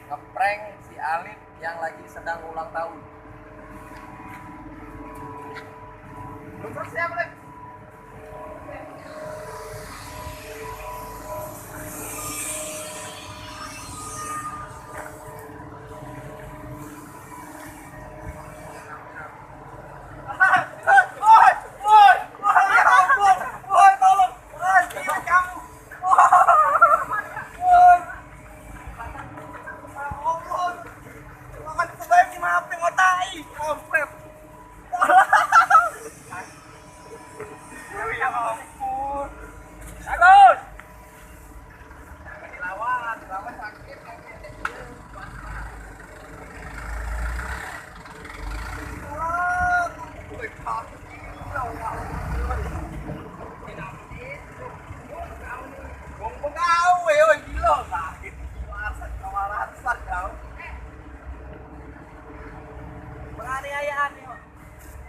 ngeprank si Alif yang lagi sedang ulang tahun. Lu siap, Alif?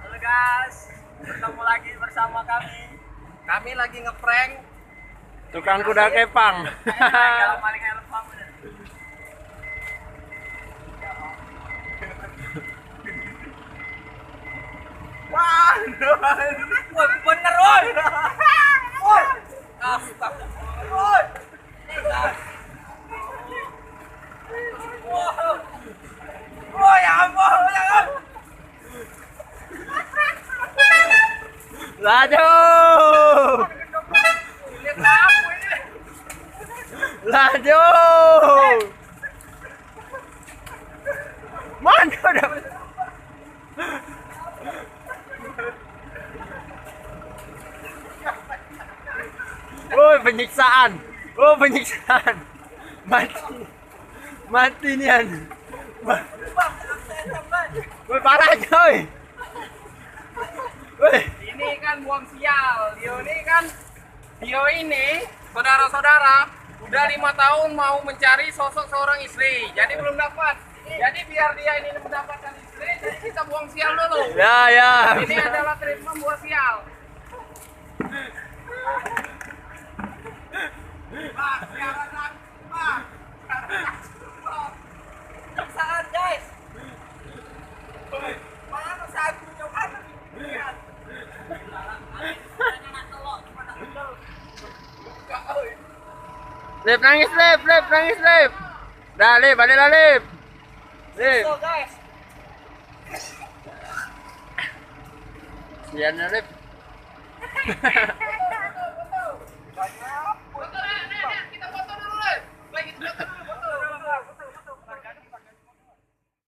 Halo guys, bertemu lagi bersama kami. Kami lagi ngeprank Tukang kuda kepang. Kalau paling Eropa bener. Wah, Bener woi. astagfirullah. Oh ya ampun, jangan. Laju. Lihat apa ini? Laju. Mana udah? Oh, penyiksaan. Oh, penyiksaan. Mati. Mati nian. Woi, parah coy. Woi. Ini kan buang sial. Dio ini saudara-saudara udah 5 tahun mau mencari sosok seorang istri, jadi belum dapat. Jadi biar dia ini mendapatkan istri, jadi kita buang sial dulu. Ya, ya. Ini adalah treatment buat sial. Pak, sekarang Pak. Saat guys. Mana sagu coba lihat. Lip nangis, Lip nangis, Lip. Dah, Lip, balik lah, Lip. Lip. So guys. Sian, Lip. Banyak.